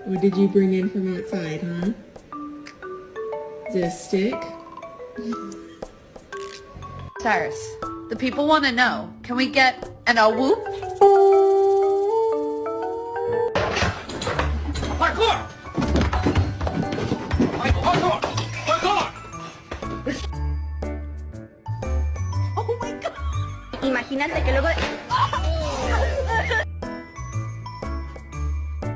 What did you bring in from outside, huh? Is it a stick? Cyrus, the people want to know. Can we get an a whoop? Parkour! Parkour! Parkour! Oh my god! Imagínate que luego